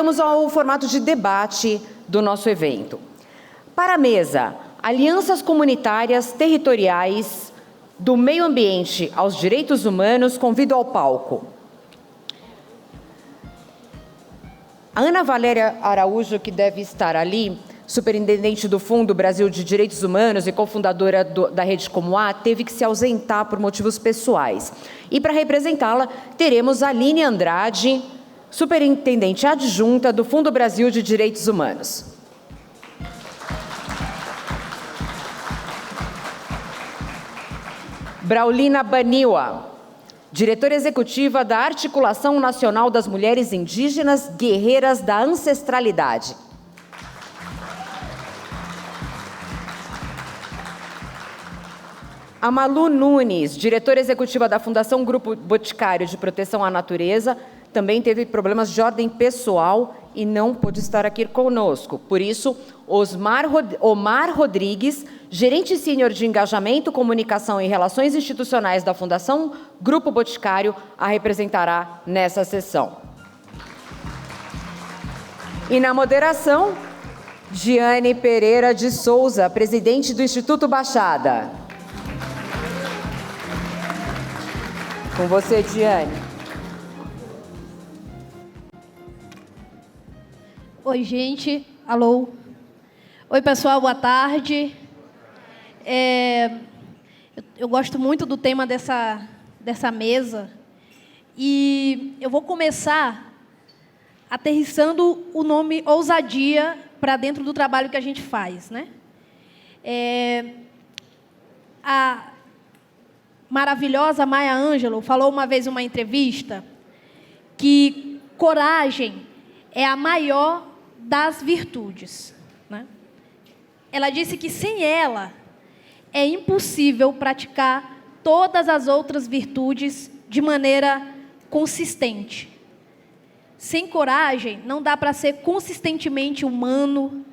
chegamos ao formato de debate do nosso evento. Para a mesa, alianças comunitárias territoriais do meio ambiente aos direitos humanos, convido ao palco a Ana Valéria Araújo, que deve estar ali, superintendente do Fundo Brasil de Direitos Humanos e cofundadora da Rede Como A, teve que se ausentar por motivos pessoais. E para representá-la, teremos a Aline Andrade, superintendente adjunta do Fundo Brasil de Direitos Humanos. Braulina Baniwa, diretora executiva da Articulação Nacional das Mulheres Indígenas Guerreiras da Ancestralidade. A Malu Nunes, diretora executiva da Fundação Grupo Boticário de Proteção à Natureza, também teve problemas de ordem pessoal e não pôde estar aqui conosco. Por isso, Omar Rodrigues, gerente sênior de Engajamento, Comunicação e Relações Institucionais da Fundação Grupo Boticário, a representará nessa sessão. E na moderação, Diane Pereira de Souza, presidente do Instituto Baixada. Com você, Diane. Oi, gente. Alô. Oi, pessoal. Boa tarde. Eu gosto muito do tema dessa mesa. E eu vou começar aterrissando o nome ousadia para dentro do trabalho que a gente faz, né? A maravilhosa Maya Angelou falou uma vez em uma entrevista que coragem é a maior das virtudes, né? Ela disse que sem ela é impossível praticar todas as outras virtudes de maneira consistente. Sem coragem, não dá para ser consistentemente humano,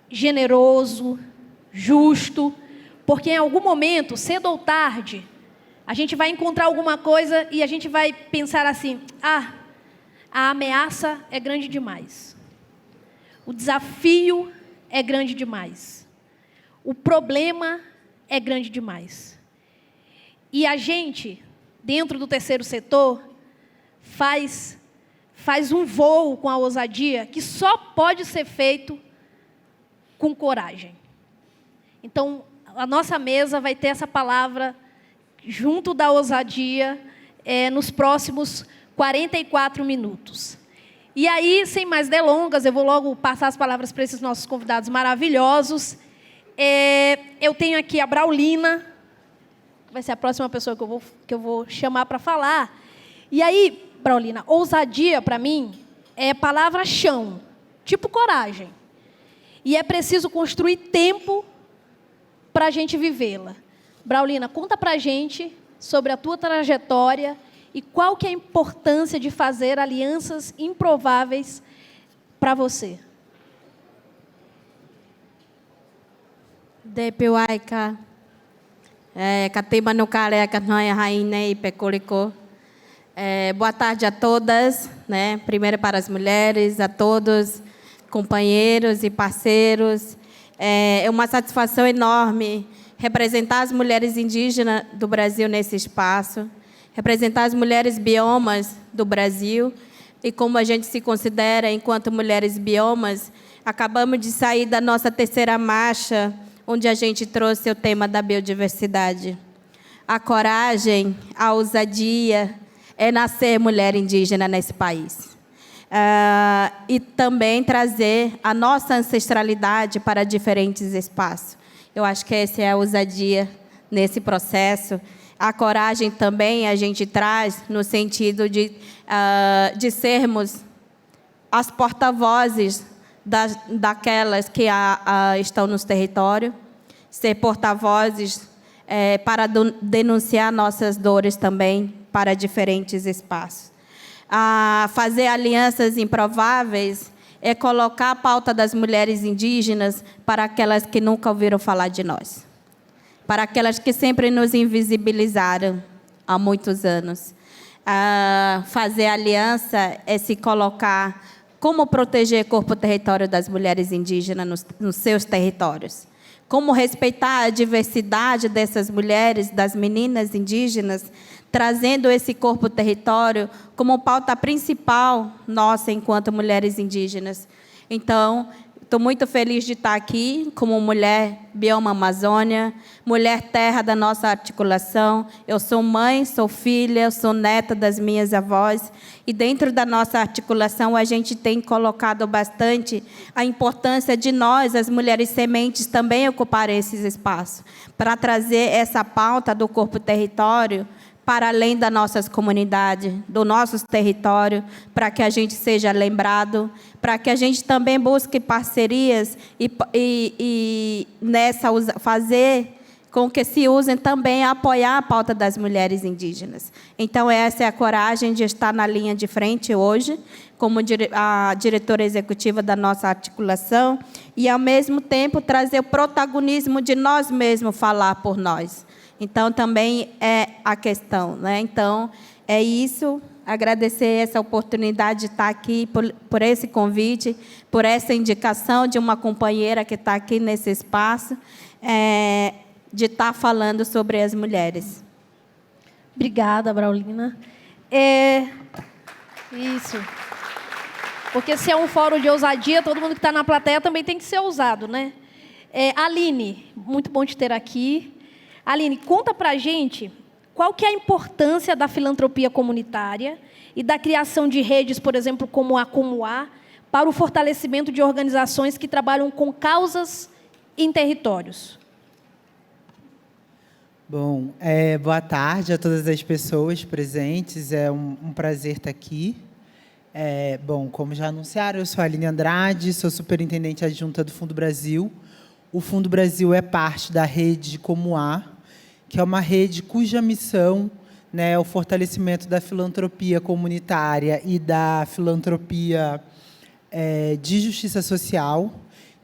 generoso, justo, porque em algum momento, cedo ou tarde, a gente vai encontrar alguma coisa e a gente vai pensar assim: a ameaça é grande demais. O desafio é grande demais. O problema é grande demais. E a gente, dentro do terceiro setor, faz um voo com a ousadia que só pode ser feito com coragem. Então, a nossa mesa vai ter essa palavra junto da ousadia nos próximos 44 minutos. E aí, sem mais delongas, eu vou logo passar as palavras para esses nossos convidados maravilhosos. Eu tenho aqui a Braulina, que vai ser a próxima pessoa que eu vou chamar para falar. E aí, Braulina, ousadia, para mim, é palavra-chão, tipo coragem. E é preciso construir tempo para a gente vivê-la. Braulina, conta para a gente sobre a tua trajetória e qual que é a importância de fazer alianças improváveis para você. Depiwaika, Katiba no Kare, Kanoia Raine e Pecolico. Boa tarde a todas, né? Primeiro para as mulheres, a todos, companheiros e parceiros. É uma satisfação enorme representar as mulheres indígenas do Brasil nesse espaço, representar as mulheres biomas do Brasil. E como a gente se considera enquanto mulheres biomas, acabamos de sair da nossa terceira marcha, onde a gente trouxe o tema da biodiversidade. A coragem, a ousadia é nascer mulher indígena nesse país. E também trazer a nossa ancestralidade para diferentes espaços. Eu acho que essa é a ousadia nesse processo. A coragem também a gente traz no sentido de sermos as porta-vozes daquelas que estão nos territórios, ser porta-vozes para denunciar nossas dores também para diferentes espaços. Fazer alianças improváveis é colocar a pauta das mulheres indígenas para aquelas que nunca ouviram falar de nós, para aquelas que sempre nos invisibilizaram há muitos anos. Fazer aliança é se colocar como proteger o corpo território das mulheres indígenas nos seus territórios. Como respeitar a diversidade dessas mulheres, das meninas indígenas, trazendo esse corpo território como pauta principal nossa enquanto mulheres indígenas. Então, estou muito feliz de estar aqui como mulher Bioma Amazônia, mulher terra da nossa articulação. Eu sou mãe, sou filha, eu sou neta das minhas avós. E dentro da nossa articulação, a gente tem colocado bastante a importância de nós, as mulheres sementes, também ocupar esses espaços, para trazer essa pauta do corpo território para além das nossas comunidades, do nosso território, para que a gente seja lembrado, para que a gente também busque parcerias e nessa fazer com que se usem também a apoiar a pauta das mulheres indígenas. Então, essa é a coragem de estar na linha de frente hoje, como a diretora executiva da nossa articulação, e, ao mesmo tempo, trazer o protagonismo de nós mesmos falar por nós. Então, também é a questão, né? Então, é isso. Agradecer essa oportunidade de estar aqui, por esse convite, por essa indicação de uma companheira que está aqui nesse espaço, de estar falando sobre as mulheres. Obrigada, Braulina. Isso. Porque se é um fórum de ousadia, todo mundo que está na plateia também tem que ser ousado, né? Aline, muito bom te ter aqui. Aline, conta para a gente qual que é a importância da filantropia comunitária e da criação de redes, por exemplo, como a Comuá, para o fortalecimento de organizações que trabalham com causas em territórios. Bom, boa tarde a todas as pessoas presentes. É um prazer estar aqui. Bom, como já anunciaram, eu sou a Aline Andrade, sou superintendente adjunta do Fundo Brasil. O Fundo Brasil é parte da rede Comuá, que é uma rede cuja missão, né, é o fortalecimento da filantropia comunitária e da filantropia de justiça social.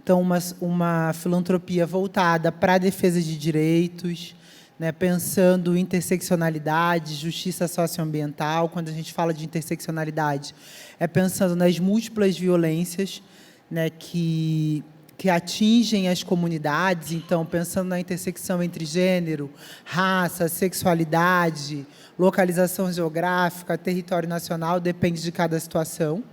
Então, uma filantropia voltada para a defesa de direitos, né, pensando em interseccionalidade, justiça socioambiental. Quando a gente fala de interseccionalidade, é pensando nas múltiplas violências, né, que atingem as comunidades. Então, pensando na intersecção entre gênero, raça, sexualidade, localização geográfica, território nacional, depende de cada situação.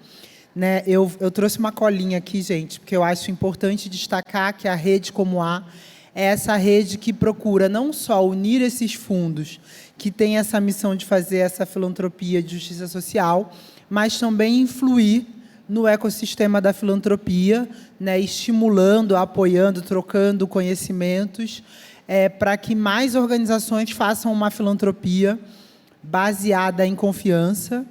Né? Eu trouxe uma colinha aqui, gente, porque eu acho importante destacar que a rede Comuá é essa rede que procura não só unir esses fundos, que tem essa missão de fazer essa filantropia de justiça social, mas também influir no ecossistema da filantropia, né, estimulando, apoiando, trocando conhecimentos, para que mais organizações façam uma filantropia baseada em confiança,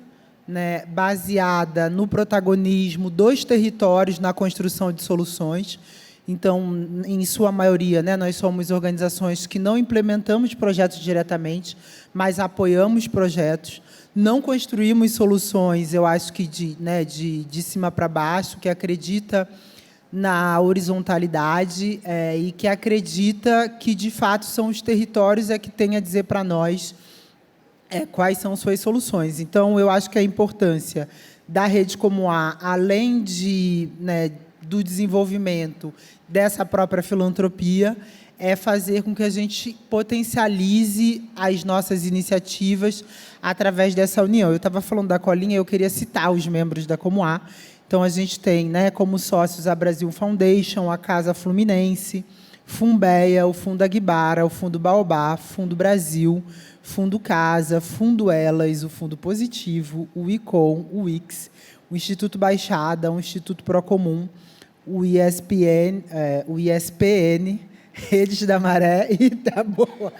né, baseada no protagonismo dos territórios na construção de soluções. Então, em sua maioria, né, nós somos organizações que não implementamos projetos diretamente, mas apoiamos projetos. Não construímos soluções, eu acho que de cima para baixo, que acredita na horizontalidade e que acredita que, de fato, são os territórios que têm a dizer para nós quais são suas soluções. Então, eu acho que a importância da rede Comuá, além do desenvolvimento dessa própria filantropia, é fazer com que a gente potencialize as nossas iniciativas através dessa união. Eu estava falando da colinha, eu queria citar os membros da Comuá. Então, a gente tem, né, como sócios a Brasil Foundation, a Casa Fluminense, Fumbeia, o Fundo Aguibara, o Fundo Baobá, Fundo Brasil, Fundo Casa, Fundo Elas, o Fundo Positivo, o ICOM, o IX, o Instituto Baixada, o Instituto Procomum, o ISPN, Redes da Maré e Taboa,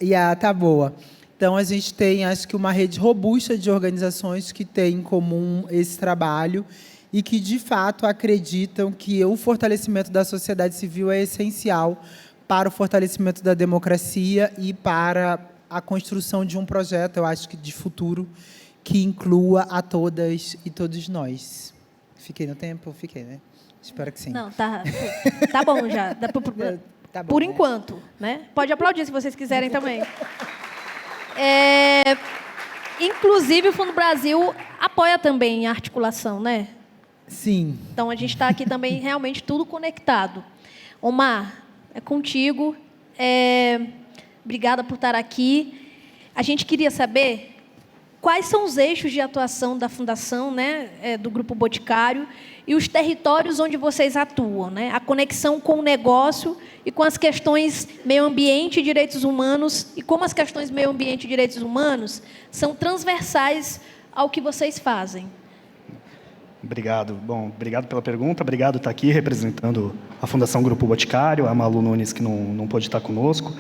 e a Taboa. Então, a gente tem, acho que, uma rede robusta de organizações que têm em comum esse trabalho e que, de fato, acreditam que o fortalecimento da sociedade civil é essencial para o fortalecimento da democracia e para a construção de um projeto, eu acho que de futuro, que inclua a todas e todos nós. Fiquei no tempo? Fiquei, né? Espero que sim. Não, tá bom já. Tá bom, por enquanto, né? Pode aplaudir se vocês quiserem também. Inclusive, o Fundo Brasil apoia também a articulação, né? Sim. Então, a gente está aqui também realmente tudo conectado. Omar, é contigo. Obrigada por estar aqui. A gente queria saber quais são os eixos de atuação da Fundação, né, do Grupo Boticário, e os territórios onde vocês atuam, né? A conexão com o negócio e com as questões meio ambiente e direitos humanos, e como as questões meio ambiente e direitos humanos são transversais ao que vocês fazem. Obrigado. Bom, obrigado pela pergunta. Obrigado por estar aqui representando a Fundação Grupo Boticário, a Malu Nunes, que não pôde estar conosco.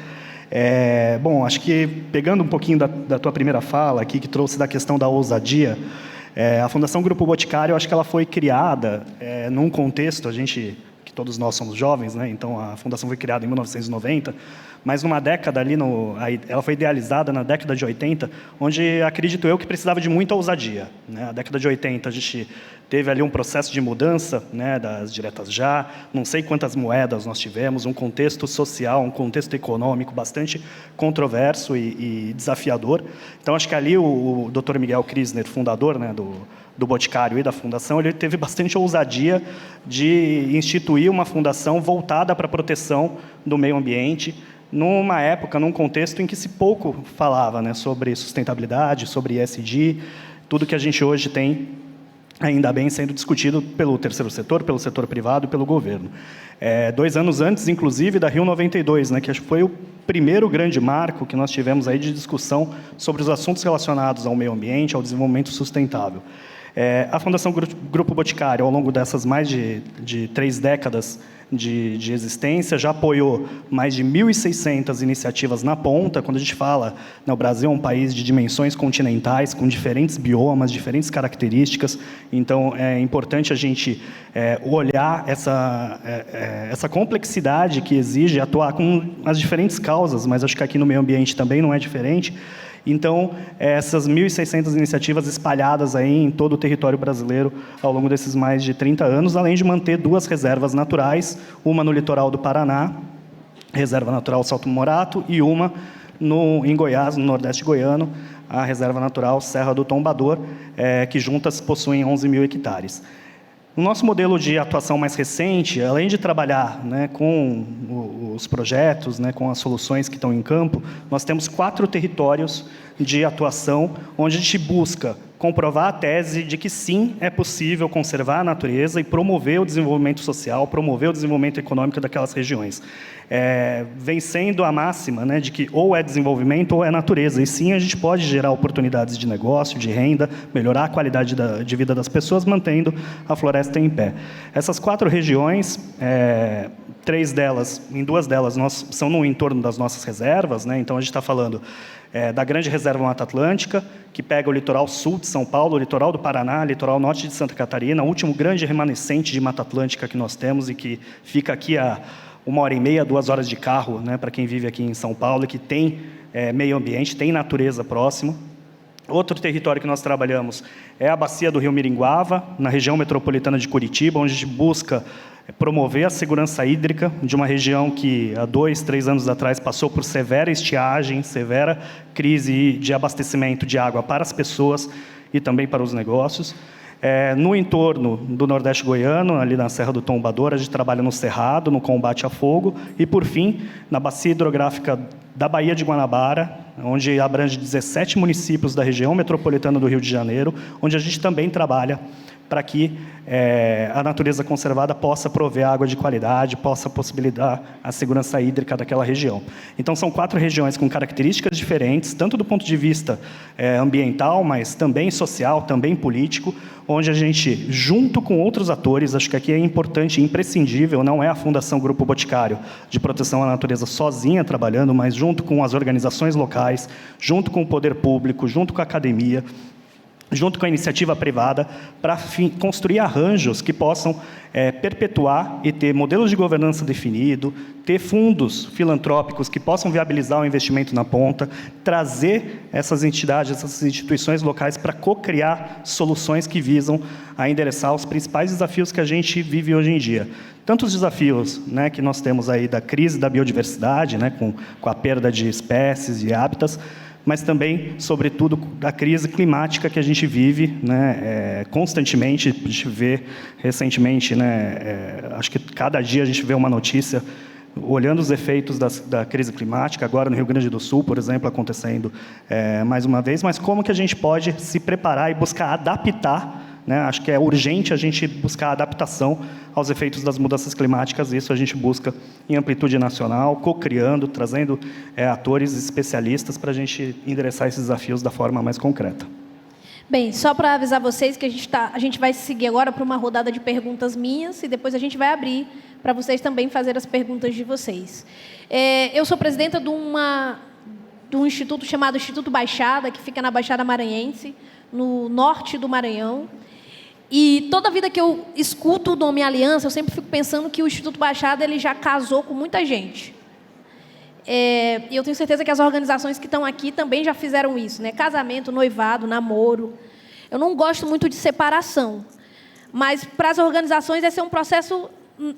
Bom, acho que pegando um pouquinho da tua primeira fala aqui, que trouxe da questão da ousadia, a Fundação Grupo Boticário, acho que ela foi criada num contexto, que todos nós somos jovens, né? Então a Fundação foi criada em 1990, mas numa década ali, ela foi idealizada na década de 80, onde acredito eu que precisava de muita ousadia, né? A década de 80 a gente teve ali um processo de mudança, né, das diretas já, não sei quantas moedas nós tivemos, um contexto social, um contexto econômico bastante controverso e desafiador. Então acho que ali o Dr. Miguel Krisner, fundador, né, do Boticário e da Fundação, ele teve bastante ousadia de instituir uma fundação voltada para a proteção do meio ambiente, numa época, num contexto em que se pouco falava, né, sobre sustentabilidade, sobre ESG, tudo que a gente hoje tem, ainda bem, sendo discutido pelo terceiro setor, pelo setor privado e pelo governo. 2 anos antes, inclusive, da Rio 92, né, que acho que foi o primeiro grande marco que nós tivemos aí de discussão sobre os assuntos relacionados ao meio ambiente, ao desenvolvimento sustentável. A Fundação Grupo Boticário, ao longo dessas mais de 3 décadas de existência, já apoiou mais de 1.600 iniciativas na ponta. Quando a gente fala, né, o Brasil é um país de dimensões continentais, com diferentes biomas, diferentes características, então é importante a gente olhar essa complexidade que exige atuar com as diferentes causas, mas acho que aqui no meio ambiente também não é diferente. Então, essas 1.600 iniciativas espalhadas aí em todo o território brasileiro ao longo desses mais de 30 anos, além de manter 2 reservas naturais, uma no litoral do Paraná, Reserva Natural Salto Morato, e uma em Goiás, no Nordeste goiano, a Reserva Natural Serra do Tombador, que juntas possuem 11.000 hectares. No nosso modelo de atuação mais recente, além de trabalhar, né, com os projetos, né, com as soluções que estão em campo, nós temos 4 territórios de atuação, onde a gente busca comprovar a tese de que sim, é possível conservar a natureza e promover o desenvolvimento social, promover o desenvolvimento econômico daquelas regiões. Vencendo a máxima, né, de que ou é desenvolvimento ou é natureza. E sim, a gente pode gerar oportunidades de negócio, de renda, melhorar a qualidade de vida das pessoas, mantendo a floresta em pé. Essas 4 regiões, 2 delas são no entorno das nossas reservas, né? Então a gente está falando da Grande Reserva Mata Atlântica, que pega o litoral sul de São Paulo, o litoral do Paraná, o litoral norte de Santa Catarina, o último grande remanescente de Mata Atlântica que nós temos e que fica aqui a 1h30, 2 horas de carro, né, para quem vive aqui em São Paulo, que tem meio ambiente, tem natureza próximo. Outro território que nós trabalhamos é a bacia do Rio Miringuava, na região metropolitana de Curitiba, onde a gente busca promover a segurança hídrica de uma região que, há 2, 3 anos atrás, passou por severa estiagem, severa crise de abastecimento de água para as pessoas e também para os negócios. No entorno do Nordeste goiano, ali na Serra do Tombador, a gente trabalha no Cerrado, no combate a fogo, e, por fim, na bacia hidrográfica da Baía de Guanabara, onde abrange 17 municípios da região metropolitana do Rio de Janeiro, onde a gente também trabalha para que a natureza conservada possa prover água de qualidade, possa possibilitar a segurança hídrica daquela região. Então, são 4 regiões com características diferentes, tanto do ponto de vista ambiental, mas também social, também político, onde a gente, junto com outros atores, acho que aqui é importante e imprescindível, não é a Fundação Grupo Boticário de Proteção à Natureza sozinha trabalhando, mas junto com as organizações locais, junto com o poder público, junto com a academia, junto com a iniciativa privada, para construir arranjos que possam perpetuar e ter modelos de governança definido, ter fundos filantrópicos que possam viabilizar o investimento na ponta, trazer essas entidades, essas instituições locais para co-criar soluções que visam a endereçar os principais desafios que a gente vive hoje em dia. Tanto os desafios, né, que nós temos aí da crise da biodiversidade, né, com a perda de espécies e hábitats, mas também, sobretudo, da crise climática que a gente vive, né, constantemente. A gente vê recentemente, né, acho que cada dia a gente vê uma notícia olhando os efeitos da crise climática, agora no Rio Grande do Sul, por exemplo, acontecendo mais uma vez, mas como que a gente pode se preparar e buscar adaptar, né? Acho que é urgente a gente buscar a adaptação aos efeitos das mudanças climáticas, isso a gente busca em amplitude nacional, co-criando, trazendo atores especialistas para a gente endereçar esses desafios da forma mais concreta. Bem, só para avisar vocês que a gente vai seguir agora para uma rodada de perguntas minhas e depois a gente vai abrir para vocês também fazer as perguntas de vocês. Eu sou presidenta de um instituto chamado Instituto Baixada, que fica na Baixada Maranhense, no norte do Maranhão. E toda vida que eu escuto o nome Aliança, eu sempre fico pensando que o Instituto Baixada ele já casou com muita gente. E eu tenho certeza que as organizações que estão aqui também já fizeram isso, né? Casamento, noivado, namoro. Eu não gosto muito de separação, mas para as organizações esse é um processo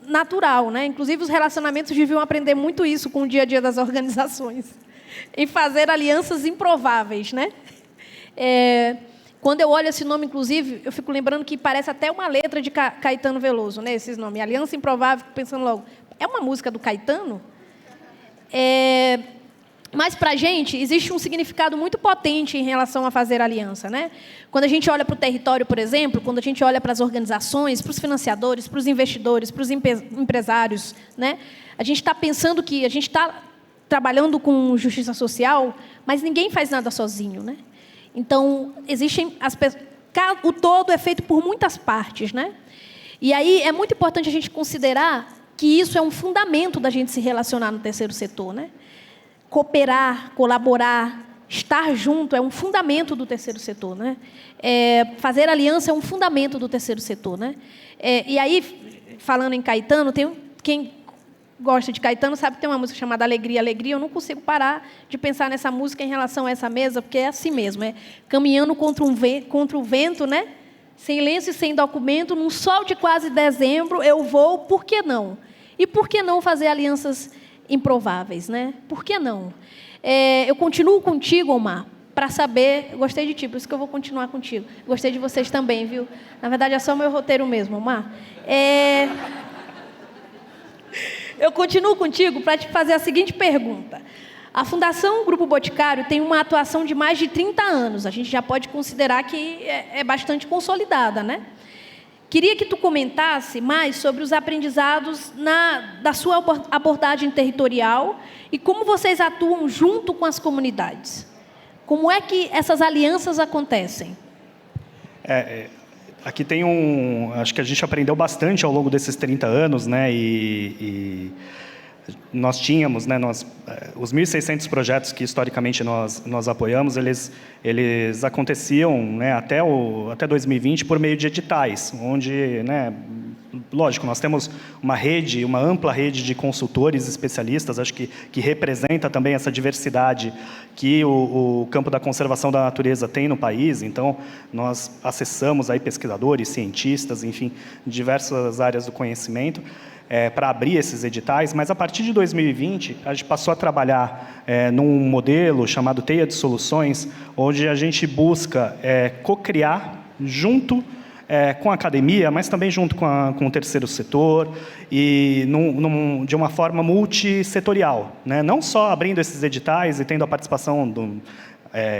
natural, né? Inclusive os relacionamentos deviam aprender muito isso com o dia a dia das organizações, em fazer alianças improváveis, né? Quando eu olho esse nome, inclusive, eu fico lembrando que parece até uma letra de Caetano Veloso, né? Esses nomes, Aliança Improvável, fico pensando logo, é uma música do Caetano? Mas, para a gente, existe um significado muito potente em relação a fazer aliança, né? Quando a gente olha para o território, por exemplo, quando a gente olha para as organizações, para os financiadores, para os investidores, para os empresários, né? A gente está pensando que a gente está trabalhando com justiça social, mas ninguém faz nada sozinho, né? Então, o todo é feito por muitas partes, né? E aí é muito importante a gente considerar que isso é um fundamento da gente se relacionar no terceiro setor, né? Cooperar, colaborar, estar junto é um fundamento do terceiro setor, né? Fazer aliança é um fundamento do terceiro setor, né? E aí, falando em Caetano, quem gosta de Caetano sabe que tem uma música chamada Alegria, Alegria. Eu não consigo parar de pensar nessa música em relação a essa mesa, porque é assim mesmo, caminhando contra o vento, né? Sem lenço e sem documento, num sol de quase dezembro, eu vou, por que não? E por que não fazer alianças improváveis, né? Por que não? Eu continuo contigo, Omar, para saber... Eu gostei de ti, por isso que eu vou continuar contigo. Gostei de vocês também, viu? Na verdade, é só o meu roteiro mesmo, Omar. Eu continuo contigo para te fazer a seguinte pergunta. A Fundação Grupo Boticário tem uma atuação de mais de 30 anos. A gente já pode considerar que é bastante consolidada, né? Queria que tu comentasse mais sobre os aprendizados da sua abordagem territorial e como vocês atuam junto com as comunidades. Como é que essas alianças acontecem? Aqui tem acho que a gente aprendeu bastante ao longo desses 30 anos, né? E nós tínhamos, né, os 1.600 projetos que historicamente nós apoiamos, eles aconteciam, né, até 2020 por meio de editais, onde, né, lógico, nós temos uma ampla rede de consultores especialistas, acho que representa também essa diversidade que o campo da conservação da natureza tem no país. Então, nós acessamos aí pesquisadores, cientistas, enfim, diversas áreas do conhecimento, para abrir esses editais, mas a partir de 2020 a gente passou a trabalhar num modelo chamado Teia de Soluções, onde a gente busca co-criar junto com a academia, mas também junto com o terceiro setor e de uma forma multissetorial, né? Não só abrindo esses editais e tendo a participação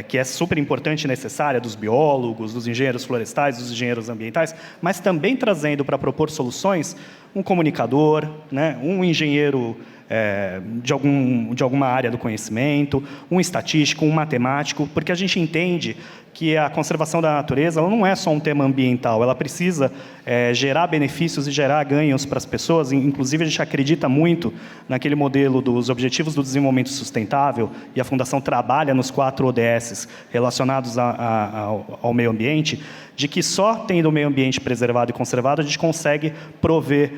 que é super importante e necessária, dos biólogos, dos engenheiros florestais, dos engenheiros ambientais, mas também trazendo para propor soluções um comunicador, né, um engenheiro de alguma área do conhecimento, um estatístico, um matemático, porque a gente entende que a conservação da natureza ela não é só um tema ambiental, ela precisa gerar benefícios e gerar ganhos para as pessoas. Inclusive, a gente acredita muito naquele modelo dos Objetivos do Desenvolvimento Sustentável, e a Fundação trabalha nos 4 ODS relacionados ao meio ambiente, de que só tendo o meio ambiente preservado e conservado a gente consegue prover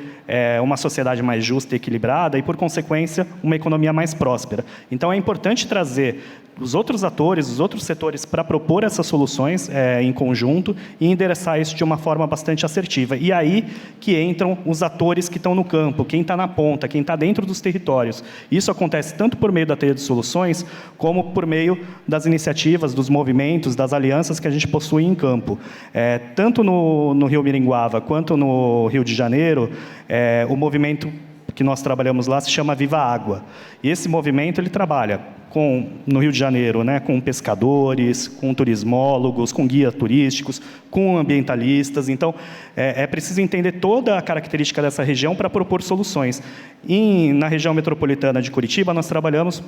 uma sociedade mais justa e equilibrada e, por consequência, uma economia mais próspera. Então, é importante trazer os outros atores, os outros setores, para propor essas soluções em conjunto e endereçar isso de uma forma bastante assertiva. E aí que entram os atores que estão no campo, quem está na ponta, quem está dentro dos territórios. Isso acontece tanto por meio da teia de soluções, como por meio das iniciativas, dos movimentos, das alianças que a gente possui em campo. Tanto no Rio Miringuava quanto no Rio de Janeiro, o movimento que nós trabalhamos lá se chama Viva Água. E esse movimento ele trabalha no Rio de Janeiro, né, com pescadores, com turismólogos, com guias turísticos, com ambientalistas. Então, é preciso entender toda a característica dessa região para propor soluções. Na região metropolitana de Curitiba, nós trabalhamos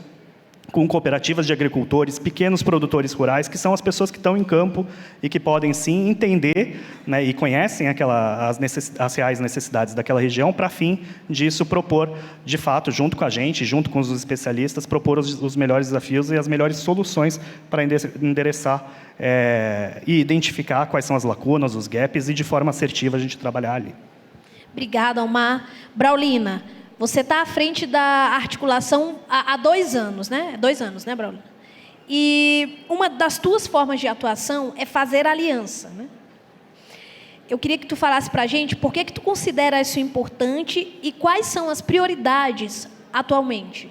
com cooperativas de agricultores, pequenos produtores rurais, que são as pessoas que estão em campo e que podem, sim, entender, né, e conhecem as reais necessidades daquela região, para fim disso propor, de fato, junto com a gente, junto com os especialistas, propor os melhores desafios e as melhores soluções para endereçar e identificar quais são as lacunas, os gaps, e de forma assertiva a gente trabalhar ali. Obrigada, Almar. Braulina, você está à frente da articulação há 2 anos, né? 2 anos, né, Braulina? E uma das tuas formas de atuação é fazer aliança, né? Eu queria que tu falasse para a gente por que tu considera isso importante e quais são as prioridades atualmente.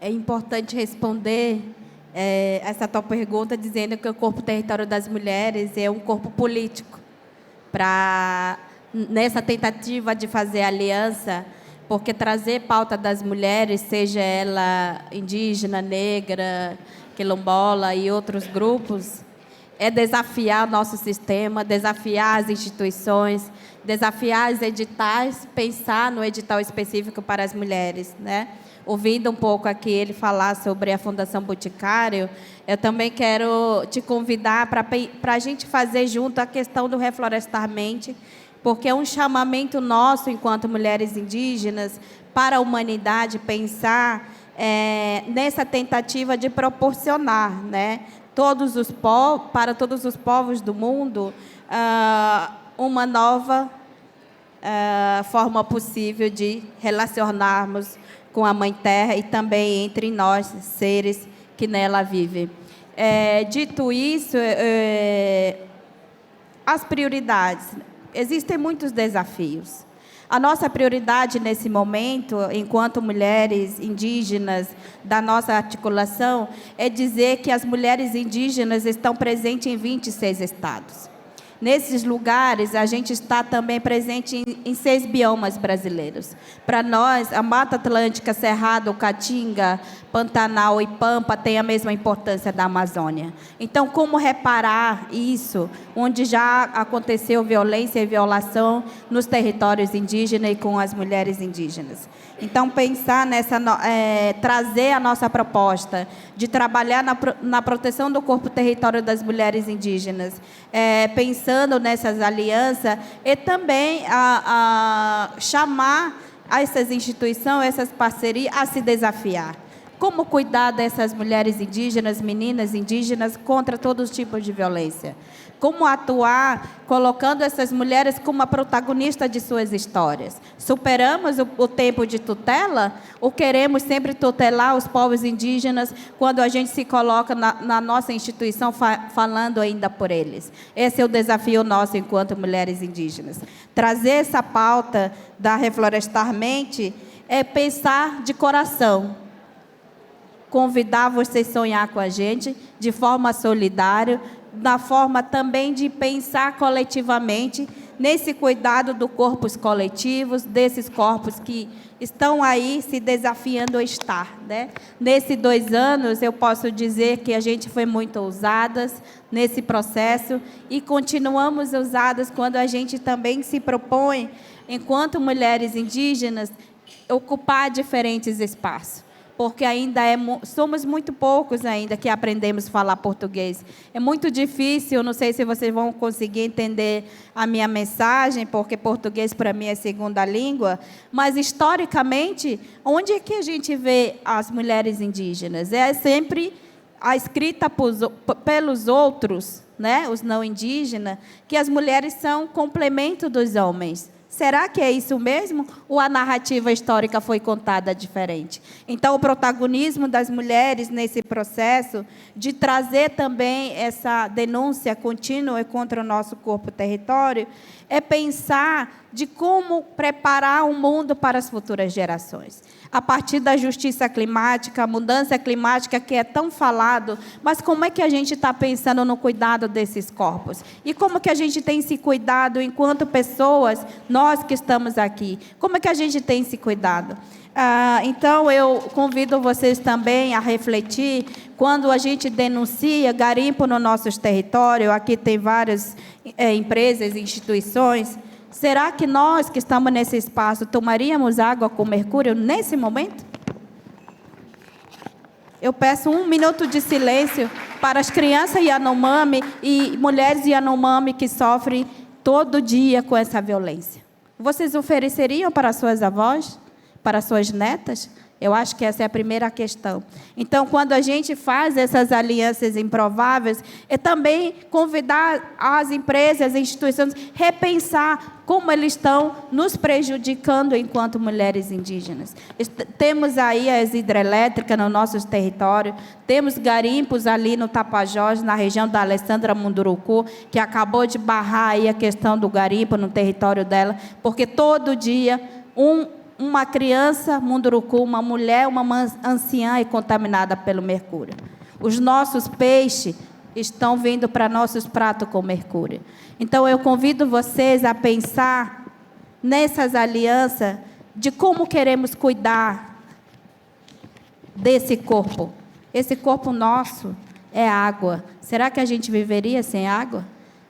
É importante responder essa tua pergunta dizendo que o Corpo Território das Mulheres é um corpo político. Nessa tentativa de fazer aliança, porque trazer pauta das mulheres, seja ela indígena, negra, quilombola e outros grupos, é desafiar o nosso sistema, desafiar as instituições, desafiar os editais, pensar no edital específico para as mulheres, né? Ouvindo um pouco aqui ele falar sobre a Fundação Boticário, eu também quero te convidar para a gente fazer junto a questão do Reflorestar-mente, porque é um chamamento nosso, enquanto mulheres indígenas, para a humanidade pensar nessa tentativa de proporcionar, né, para todos os povos do mundo uma nova forma possível de relacionarmos com a Mãe Terra e também entre nós, seres que nela vivem. Dito isso, as prioridades. Existem muitos desafios. A nossa prioridade nesse momento, enquanto mulheres indígenas da nossa articulação, é dizer que as mulheres indígenas estão presentes em 26 estados. Nesses lugares, a gente está também presente em 6 biomas brasileiros. Para nós, a Mata Atlântica, Cerrado, Caatinga, Pantanal e Pampa têm a mesma importância da Amazônia. Então, como reparar isso, onde já aconteceu violência e violação nos territórios indígenas e com as mulheres indígenas? Então, pensar trazer a nossa proposta de trabalhar na proteção do corpo território das mulheres indígenas, pensando nessas alianças, e também chamar essas instituições, essas parcerias, a se desafiar. Como cuidar dessas mulheres indígenas, meninas indígenas, contra todos os tipos de violência? Como atuar colocando essas mulheres como a protagonista de suas histórias? Superamos o tempo de tutela ou queremos sempre tutelar os povos indígenas quando a gente se coloca na nossa instituição falando ainda por eles? Esse é o desafio nosso enquanto mulheres indígenas. Trazer essa pauta da Reflorestar-mente é pensar de coração. Convidar vocês a sonhar com a gente de forma solidária, na forma também de pensar coletivamente nesse cuidado dos corpos coletivos, desses corpos que estão aí se desafiando a estar, né? Nesses 2 anos, eu posso dizer que a gente foi muito ousadas nesse processo e continuamos ousadas quando a gente também se propõe, enquanto mulheres indígenas, ocupar diferentes espaços. Porque ainda somos muito poucos ainda que aprendemos a falar português. É muito difícil, não sei se vocês vão conseguir entender a minha mensagem, porque português para mim é segunda língua, mas historicamente, onde é que a gente vê as mulheres indígenas? É sempre a escrita pelos outros, né, os não indígenas, que as mulheres são complemento dos homens. Será que é isso mesmo? Ou a narrativa histórica foi contada diferente? Então, o protagonismo das mulheres nesse processo de trazer também essa denúncia contínua contra o nosso corpo-território é pensar de como preparar o mundo para as futuras gerações. A partir da justiça climática, a mudança climática que é tão falado, mas como é que a gente está pensando no cuidado desses corpos? E como que a gente tem se cuidado enquanto pessoas, nós que estamos aqui? Como é que a gente tem se cuidado? Então, eu convido vocês também a refletir, quando a gente denuncia garimpo no nosso território, aqui tem várias empresas, instituições, será que nós que estamos nesse espaço tomaríamos água com mercúrio nesse momento? Eu peço 1 minuto de silêncio para as crianças Yanomami e mulheres Yanomami que sofrem todo dia com essa violência. Vocês ofereceriam para suas avós? Para suas netas? Eu acho que essa é a primeira questão. Então, quando a gente faz essas alianças improváveis, é também convidar as empresas, as instituições, repensar como eles estão nos prejudicando enquanto mulheres indígenas. Temos aí as hidrelétricas no nosso território, temos garimpos ali no Tapajós, na região da Alessandra Munduruku, que acabou de barrar aí a questão do garimpo no território dela, porque todo dia uma criança munduruku, uma mulher, uma anciã é contaminada pelo mercúrio. Os nossos peixes estão vindo para nossos pratos com mercúrio. Então, eu convido vocês a pensar nessas alianças de como queremos cuidar desse corpo. Esse corpo nosso é água. Será que a gente viveria sem água?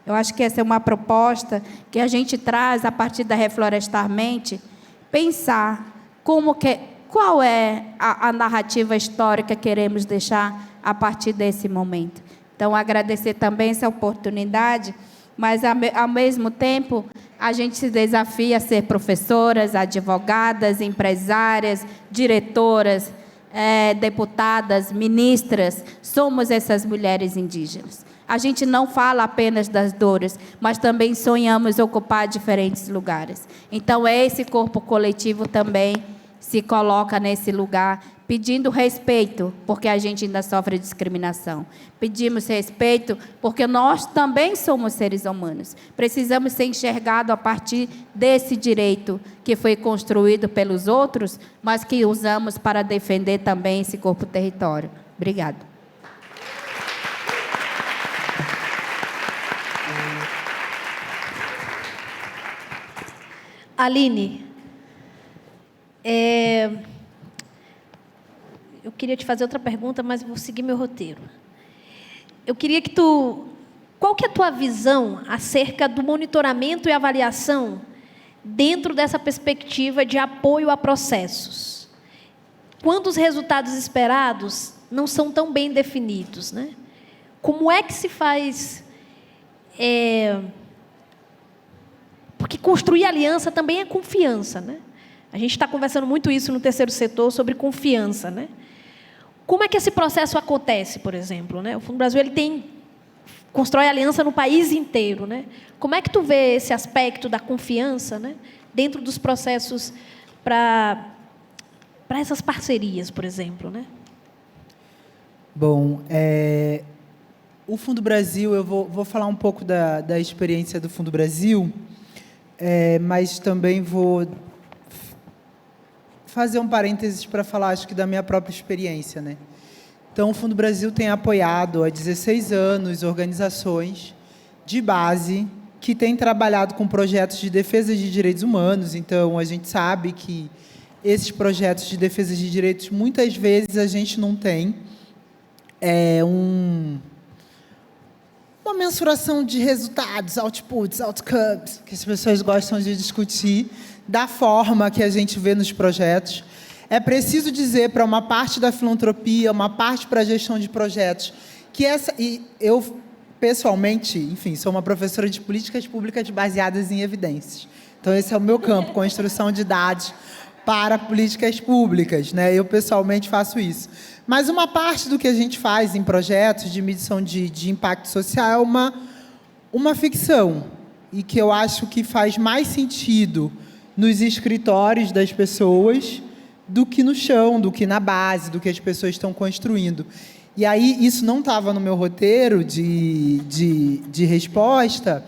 Eu acho que essa é uma proposta que a gente traz a partir da Reflorestar Mente, pensar qual é a narrativa histórica que queremos deixar a partir desse momento. Então, agradecer também essa oportunidade, mas, ao mesmo tempo, a gente se desafia a ser professoras, advogadas, empresárias, diretoras, deputadas, ministras. Somos essas mulheres indígenas. A gente não fala apenas das dores, mas também sonhamos ocupar diferentes lugares. Então, esse corpo coletivo também se coloca nesse lugar, pedindo respeito, porque a gente ainda sofre discriminação. Pedimos respeito, porque nós também somos seres humanos. Precisamos ser enxergados a partir desse direito que foi construído pelos outros, mas que usamos para defender também esse corpo-território. Obrigada. Aline, eu queria te fazer outra pergunta, mas vou seguir meu roteiro. Eu queria que qual que é a tua visão acerca do monitoramento e avaliação dentro dessa perspectiva de apoio a processos? Quando os resultados esperados não são tão bem definidos, né? Como é que se faz... Porque construir aliança também é confiança, né? A gente está conversando muito isso no terceiro setor sobre confiança, né? Como é que esse processo acontece, por exemplo, né? O Fundo Brasil constrói aliança no país inteiro, né? Como é que tu vê esse aspecto da confiança, né, dentro dos processos para essas parcerias, por exemplo, né? Bom, o Fundo Brasil, eu vou falar um pouco da experiência do Fundo Brasil, mas também vou fazer um parênteses para falar, acho que, da minha própria experiência, né? Então, o Fundo Brasil tem apoiado há 16 anos organizações de base que têm trabalhado com projetos de defesa de direitos humanos. Então, a gente sabe que esses projetos de defesa de direitos, muitas vezes, a gente não tem uma mensuração de resultados, outputs, outcomes, que as pessoas gostam de discutir, da forma que a gente vê nos projetos. É preciso dizer para uma parte da filantropia, uma parte para a gestão de projetos, que e eu, pessoalmente, enfim, sou uma professora de políticas públicas baseadas em evidências. Então, esse é o meu campo, construção de dados para políticas públicas, né? Eu, pessoalmente, faço isso. Mas uma parte do que a gente faz em projetos de medição de impacto social é uma ficção. e que eu acho que faz mais sentido nos escritórios das pessoas do que no chão, do que na base, do que as pessoas estão construindo. E aí, isso não estava no meu roteiro de resposta,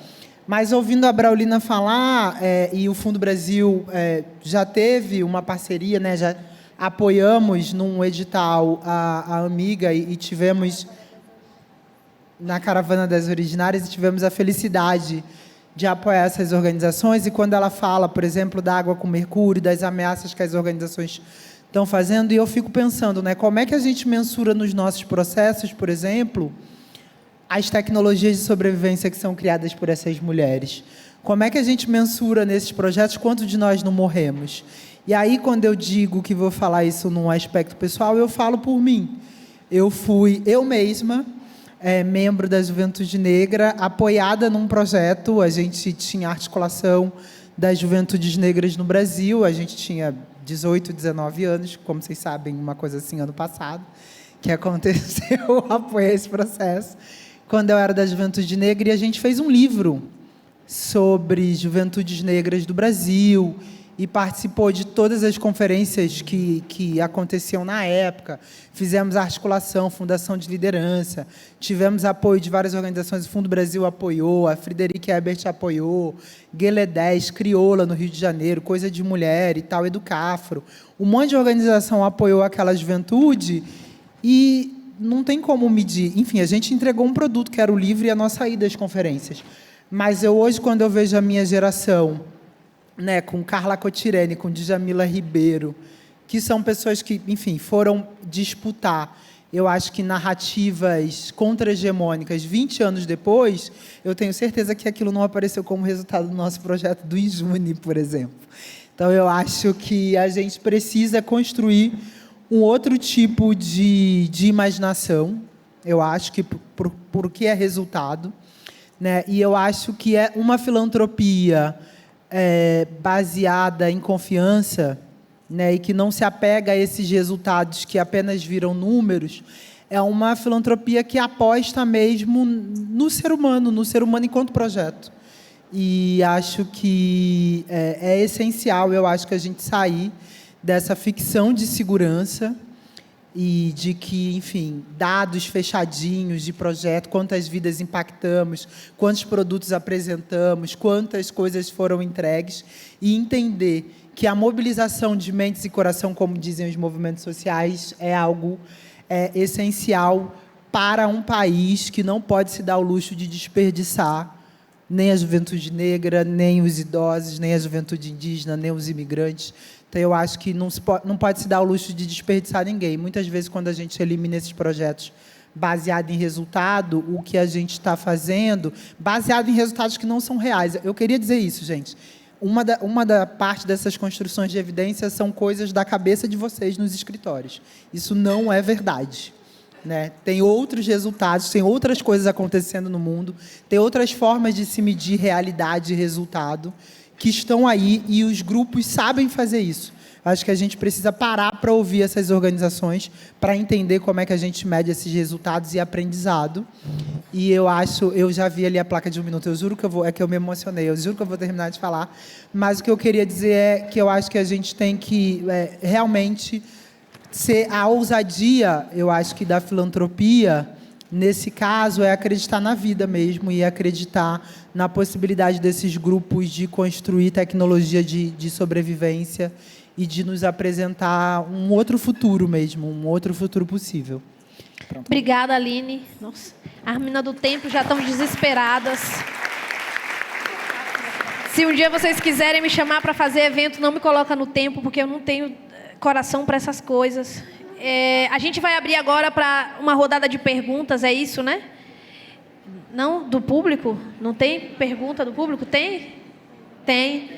mas ouvindo a Braulina falar, e o Fundo Brasil já teve uma parceria, né, já apoiamos num edital a Amiga e tivemos na Caravana das Originárias e tivemos a felicidade de apoiar essas organizações. E quando ela fala, por exemplo, da água com mercúrio, das ameaças que as organizações estão fazendo, e eu fico pensando, né, como é que a gente mensura nos nossos processos, por exemplo, as tecnologias de sobrevivência que são criadas por essas mulheres? Como é que a gente mensura nesses projetos quanto de nós não morremos? E aí, quando eu digo que vou falar isso num aspecto pessoal, eu falo por mim. Eu fui, eu mesma, membro da Juventude Negra, apoiada num projeto. A gente tinha articulação das Juventudes Negras no Brasil, a gente tinha 18, 19 anos, como vocês sabem, uma coisa assim, ano passado, que aconteceu, apoiei esse processo, quando eu era da Juventude Negra, e a gente fez um livro sobre juventudes negras do Brasil, e participou de todas as conferências que aconteciam na época. Fizemos articulação, fundação de liderança, tivemos apoio de várias organizações, o Fundo Brasil apoiou, a Frederic Ebert apoiou, Guelé 10, Crioula, no Rio de Janeiro, Coisa de Mulher e tal, Educafro. Um monte de organização apoiou aquela juventude e não tem como medir. Enfim, a gente entregou um produto, que era o livro e a nossa ida às conferências. Mas eu hoje, quando eu vejo a minha geração, né, com Carla Cotirene, com Djamila Ribeiro, que são pessoas que, enfim, foram disputar, eu acho que narrativas contra-hegemônicas 20 anos depois, eu tenho certeza que aquilo não apareceu como resultado do nosso projeto do Injune, por exemplo. Então, eu acho que a gente precisa construir um outro tipo de imaginação, eu acho que por o que é resultado, né? E eu acho que é uma filantropia baseada em confiança, né, e que não se apega a esses resultados que apenas viram números, é uma filantropia que aposta mesmo no ser humano enquanto projeto. E acho que é essencial, eu acho, que a gente sair dessa ficção de segurança e de que, enfim, dados fechadinhos de projeto, quantas vidas impactamos, quantos produtos apresentamos, quantas coisas foram entregues, e entender que a mobilização de mentes e coração, como dizem os movimentos sociais, é algo essencial para um país que não pode se dar o luxo de desperdiçar nem a juventude negra, nem os idosos, nem a juventude indígena, nem os imigrantes. Então, eu acho que não pode se dar o luxo de desperdiçar ninguém. Muitas vezes, quando a gente elimina esses projetos baseado em resultado, o que a gente está fazendo, baseado em resultados que não são reais. Eu queria dizer isso, gente. Uma da parte dessas construções de evidência são coisas da cabeça de vocês nos escritórios. Isso não é verdade, né? Tem outros resultados, tem outras coisas acontecendo no mundo, tem outras formas de se medir realidade e resultado, que estão aí, e os grupos sabem fazer isso. Acho que a gente precisa parar para ouvir essas organizações, para entender como é que a gente mede esses resultados e aprendizado. E eu já vi ali a placa de 1 minuto, eu juro que eu me emocionei, eu juro que eu vou terminar de falar, mas o que eu queria dizer é que eu acho que a gente tem que realmente ser a ousadia, eu acho que da filantropia, nesse caso, é acreditar na vida mesmo e acreditar na possibilidade desses grupos de construir tecnologia de sobrevivência e de nos apresentar um outro futuro mesmo, um outro futuro possível. Pronto. Obrigada, Aline. Nossa, as meninas do templo já estão desesperadas. Se um dia vocês quiserem me chamar para fazer evento, não me coloca no tempo, porque eu não tenho coração para essas coisas. A gente vai abrir agora para uma rodada de perguntas, é isso, né? Não? Do público? Não tem pergunta do público? Tem? Tem.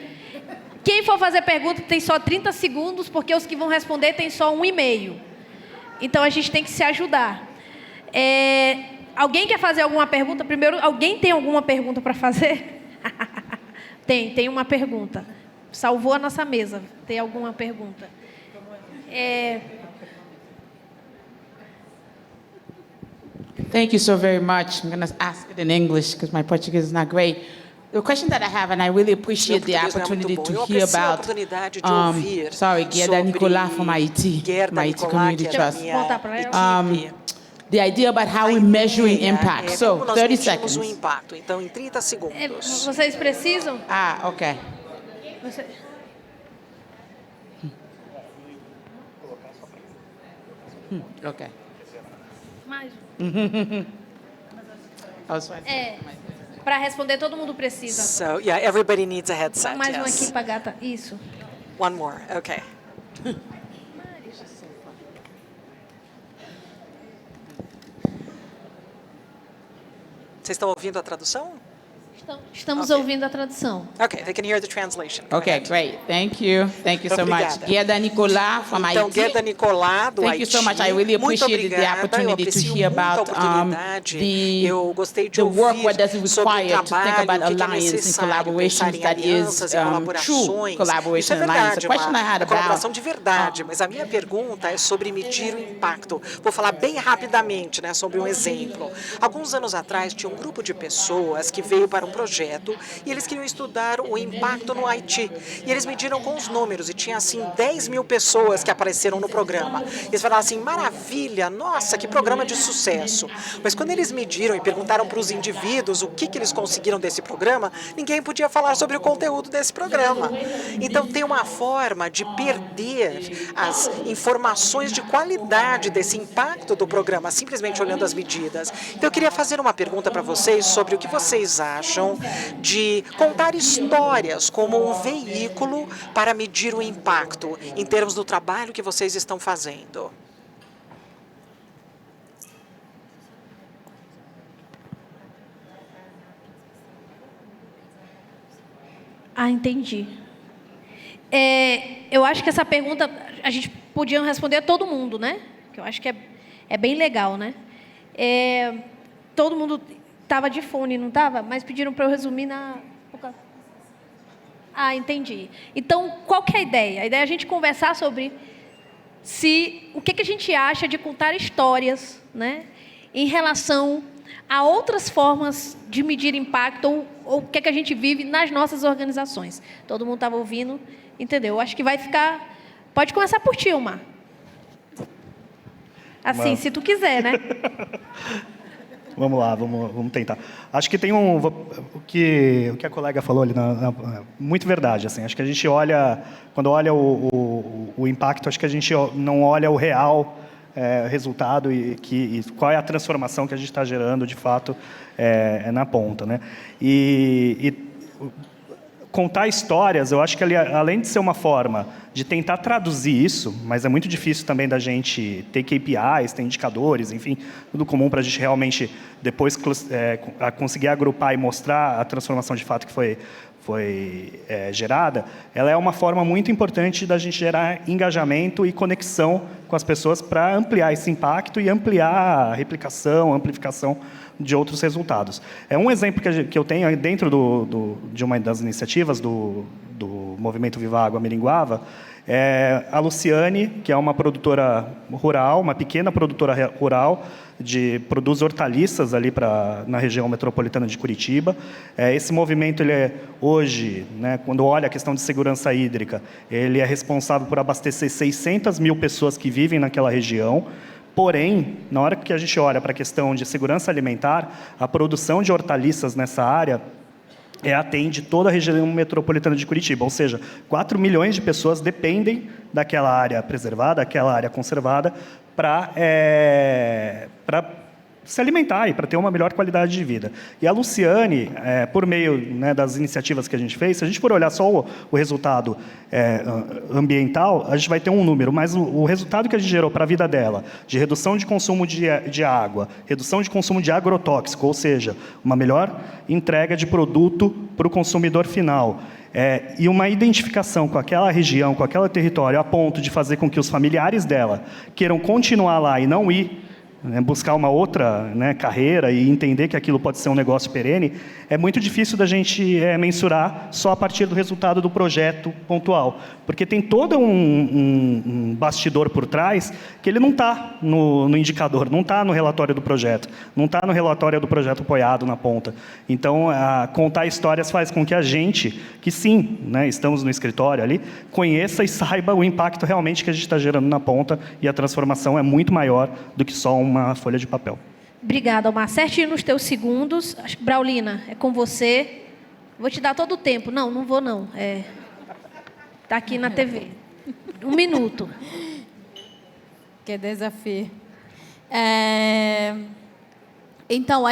Quem for fazer pergunta tem só 30 segundos, porque os que vão responder tem só 1,5. Então, a gente tem que se ajudar. Alguém quer fazer alguma pergunta? Primeiro, alguém tem alguma pergunta para fazer? Tem uma pergunta. Salvou a nossa mesa. Tem alguma pergunta? Thank you so very much. I'm going to ask it in English because my Portuguese is not great. The question that I have, and I really appreciate the opportunity to hear about, sorry, Gerda Nicolas from Haiti, Haiti Community Trust. The idea about how we're measuring impact. So, 30 seconds. Então, em 30 segundos. Vocês precisam? Okay. Okay. Mais. Para responder, todo mundo precisa. So, yeah, everybody needs a headset. Mais um Yes. aqui para gata. Isso. One more. Okay. Vocês estão ouvindo a tradução? Estamos ouvindo a tradução. Okay, they can hear the translation. Go Okay, ahead. great. Thank you so much. Obrigada. Gerda Nicolas from Então, Haiti. Gerda Nicolas, do Thank Haiti. you so much. I really Muito appreciated the obrigada. Eu opportunity to aprecio hear muito a about oportunidade. Eu gostei de the work ouvir what does it sobre o require to think trabalho, about o que é alliance and necessário, collaborations pensar em that is alianças e true colaborações. collaboration Isso é and alliance. verdade, The question I had uma colaboração about de verdade, mas a minha pergunta é sobre medir o impacto. Vou falar bem rapidamente, né, sobre um exemplo. Alguns anos atrás, tinha um grupo de pessoas que veio para um projeto e eles queriam estudar o impacto no Haiti. E eles mediram com os números e tinha, assim, 10 mil pessoas que apareceram no programa. Eles falaram assim, maravilha, nossa, que programa de sucesso. Mas quando eles mediram e perguntaram para os indivíduos o que eles conseguiram desse programa, ninguém podia falar sobre o conteúdo desse programa. Então, tem uma forma de perder as informações de qualidade desse impacto do programa, simplesmente olhando as medidas. Então, eu queria fazer uma pergunta para vocês sobre o que vocês acham de contar histórias como um veículo para medir o impacto em termos do trabalho que vocês estão fazendo. Ah, entendi. Eu acho que essa pergunta a gente podia responder a todo mundo, né? Que eu acho que é bem legal, né? Todo mundo estava de fone, não estava? Mas pediram para eu resumir na... Ah, entendi. Então, qual que é a ideia? A ideia é a gente conversar sobre o que a gente acha de contar histórias, né, em relação a outras formas de medir impacto ou o que a gente vive nas nossas organizações. Todo mundo estava ouvindo, entendeu? Acho que vai ficar... Pode começar por ti, Omar. Assim, se tu quiser, né? Vamos lá, vamos tentar. Acho que tem o que a colega falou ali, muito verdade. Assim, acho que a gente olha, quando olha o impacto, acho que a gente não olha o real resultado e qual é a transformação que a gente está gerando, de fato, na ponta, né? E contar histórias, eu acho que além de ser uma forma de tentar traduzir isso, mas é muito difícil também da gente ter KPIs, ter indicadores, enfim, tudo comum para a gente realmente depois conseguir agrupar e mostrar a transformação de fato que foi gerada. Ela é uma forma muito importante da gente gerar engajamento e conexão com as pessoas para ampliar esse impacto e ampliar a replicação, a amplificação de outros resultados. Um exemplo que eu tenho dentro de uma das iniciativas do Movimento Viva Água Miringuava é a Luciane, que é uma produtora rural, uma pequena produtora rural, produz hortaliças ali na região metropolitana de Curitiba. Esse movimento, ele hoje, né, quando olha a questão de segurança hídrica, ele é responsável por abastecer 600 mil pessoas que vivem naquela região. Porém, na hora que a gente olha para a questão de segurança alimentar, a produção de hortaliças nessa área atende toda a região metropolitana de Curitiba, ou seja, 4 milhões de pessoas dependem daquela área preservada, daquela área conservada, para se alimentar e para ter uma melhor qualidade de vida. E a Luciane, por meio, né, das iniciativas que a gente fez, se a gente for olhar só o resultado ambiental, a gente vai ter um número, mas o resultado que a gente gerou para a vida dela, de redução de consumo de água, redução de consumo de agrotóxico, ou seja, uma melhor entrega de produto para o consumidor final, e uma identificação com aquela região, com aquele território, a ponto de fazer com que os familiares dela queiram continuar lá e não ir buscar uma outra, né, carreira e entender que aquilo pode ser um negócio perene, é muito difícil da gente mensurar só a partir do resultado do projeto pontual. Porque tem todo um bastidor por trás que ele não está no indicador, não está no relatório do projeto, não está no relatório do projeto apoiado na ponta. Então, contar histórias faz com que a gente, que sim, né, estamos no escritório ali, conheça e saiba o impacto realmente que a gente está gerando na ponta, e a transformação é muito maior do que só uma folha de papel. Obrigada, Omar. Certinho nos teus segundos. Acho que, Braulina, é com você. Vou te dar todo o tempo. Não, não vou não. Tá aqui na TV. 1 minuto. Que desafio. Então,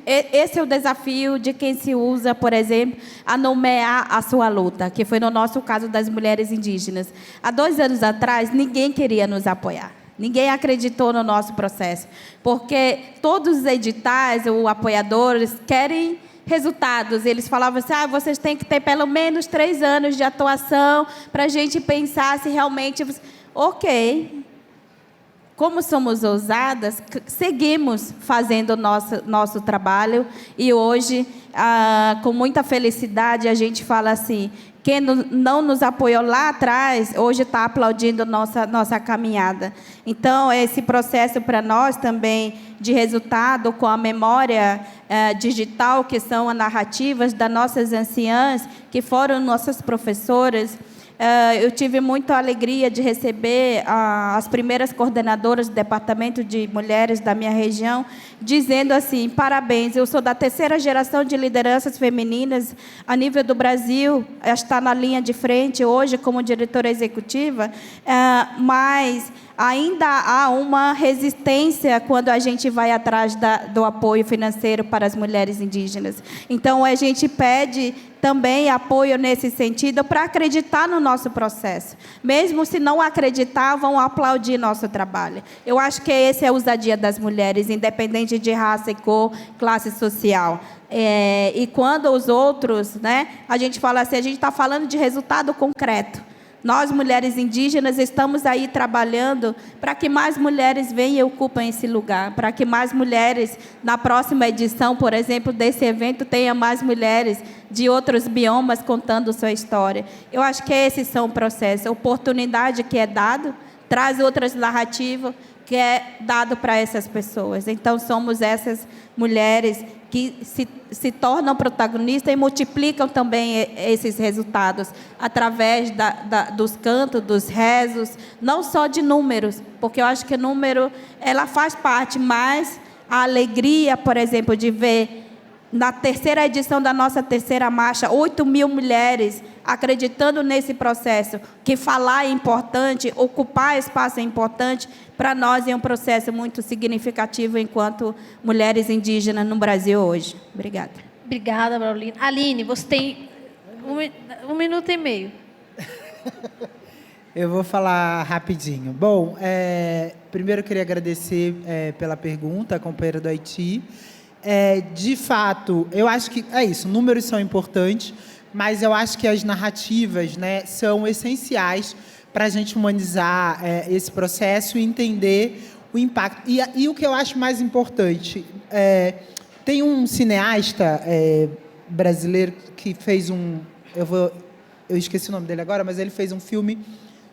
esse é o desafio de quem se usa, por exemplo, a nomear a sua luta, que foi no nosso caso das mulheres indígenas. Há 2 anos atrás, ninguém queria nos apoiar. Ninguém acreditou no nosso processo, porque todos os editais ou apoiadores querem resultados. Eles falavam assim, vocês têm que ter pelo menos 3 anos de atuação para a gente pensar se realmente... Ok. Como somos ousadas, seguimos fazendo nosso trabalho, e hoje, com muita felicidade, a gente fala assim, quem não nos apoiou lá atrás, hoje está aplaudindo nossa caminhada. Então, esse processo para nós também, de resultado com a memória digital, que são as narrativas das nossas anciãs, que foram nossas professoras. Eu tive muita alegria de receber as primeiras coordenadoras do Departamento de Mulheres da minha região, dizendo assim, parabéns, eu sou da 3ª geração de lideranças femininas a nível do Brasil, está na linha de frente hoje como diretora executiva, mas ainda há uma resistência quando a gente vai atrás do apoio financeiro para as mulheres indígenas. Então, a gente pede também apoio nesse sentido para acreditar no nosso processo. Mesmo se não acreditar, vão aplaudir nosso trabalho. Eu acho que esse é a ousadia das mulheres, independente de raça e cor, classe social. E quando os outros, né, a gente fala assim, a gente está falando de resultado concreto. Nós, mulheres indígenas, estamos aí trabalhando para que mais mulheres venham e ocupem esse lugar, para que mais mulheres, na próxima edição, por exemplo, desse evento, tenha mais mulheres de outros biomas contando sua história. Eu acho que esses são o processo. A oportunidade que é dado traz outras narrativas que é dado para essas pessoas. Então, somos essas mulheres que se tornam protagonistas e multiplicam também esses resultados através dos cantos, dos rezos, não só de números, porque eu acho que o número ela faz parte, mas a alegria, por exemplo, de ver na 3ª edição da nossa 3ª marcha, 8.000 mulheres acreditando nesse processo, que falar é importante, ocupar espaço é importante, para nós é um processo muito significativo enquanto mulheres indígenas no Brasil hoje. Obrigada. Obrigada, Braulina. Aline, você tem 1 minuto e meio. Eu vou falar rapidinho. Bom, primeiro eu queria agradecer pela pergunta, a companheira do Haiti. De fato, eu acho que é isso, números são importantes, mas eu acho que as narrativas, né, são essenciais para a gente humanizar esse processo e entender o impacto. E o que eu acho mais importante, tem um cineasta brasileiro que fez eu esqueci o nome dele agora, mas ele fez um filme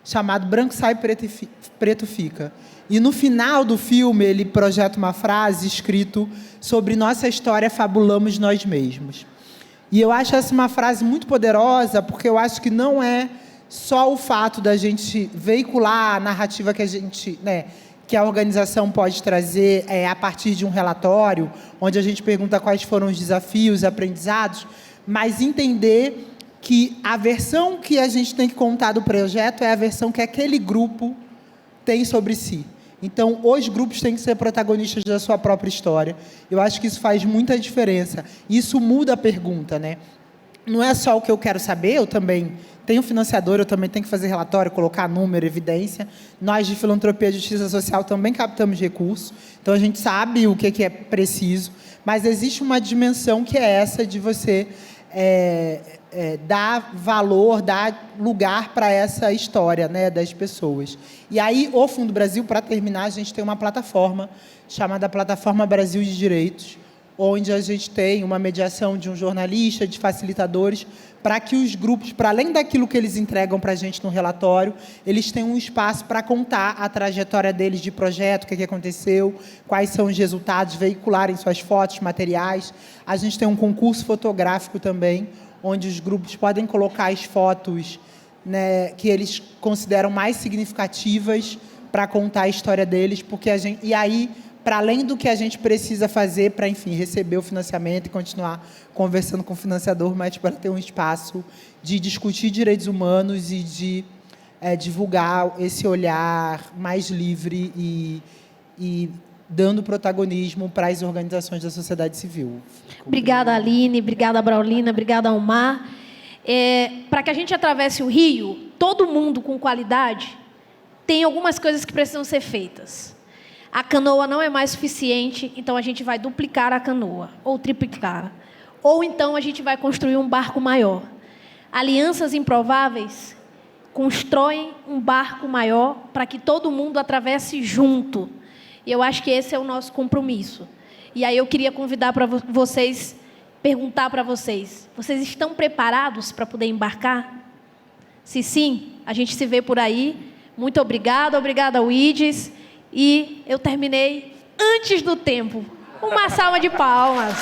chamado Branco Sai, Preto Fica. E no final do filme, ele projeta uma frase escrito sobre nossa história, fabulamos nós mesmos. E eu acho essa uma frase muito poderosa, porque eu acho que não é só o fato da gente veicular a narrativa que a gente, né, que a organização pode trazer a partir de um relatório, onde a gente pergunta quais foram os desafios, aprendizados, mas entender que a versão que a gente tem que contar do projeto é a versão que aquele grupo tem sobre si. Então, os grupos têm que ser protagonistas da sua própria história. Eu acho que isso faz muita diferença. Isso muda a pergunta, né? Não é só o que eu quero saber, eu também tenho financiador, eu também tenho que fazer relatório, colocar número, evidência. Nós, de Filantropia e Justiça Social, também captamos recursos. Então, a gente sabe o que é preciso. Mas existe uma dimensão que é essa de você dar valor, dar lugar para essa história, né, das pessoas. E aí, o Fundo Brasil, para terminar, a gente tem uma plataforma chamada Plataforma Brasil de Direitos, onde a gente tem uma mediação de um jornalista, de facilitadores, para que os grupos, para além daquilo que eles entregam para a gente no relatório, eles tenham um espaço para contar a trajetória deles de projeto, o que aconteceu, quais são os resultados, veicularem suas fotos, materiais. A gente tem um concurso fotográfico também, onde os grupos podem colocar as fotos, né, que eles consideram mais significativas para contar a história deles, porque e aí, para além do que a gente precisa fazer para, enfim, receber o financiamento e continuar conversando com o financiador, mas para ter um espaço de discutir direitos humanos e de divulgar esse olhar mais livre e dando protagonismo para as organizações da sociedade civil. Obrigada, Aline. Obrigada, Braulina. Obrigada, Almar. Para que a gente atravesse o rio, todo mundo com qualidade, tem algumas coisas que precisam ser feitas. A canoa não é mais suficiente, então a gente vai duplicar a canoa, ou triplicar. Ou então a gente vai construir um barco maior. Alianças improváveis constroem um barco maior para que todo mundo atravesse junto. E eu acho que esse é o nosso compromisso. E aí eu queria convidar para vocês, perguntar para vocês, vocês estão preparados para poder embarcar? Se sim, a gente se vê por aí. Muito obrigada, obrigada, Wides. E eu terminei antes do tempo. Uma salva de palmas.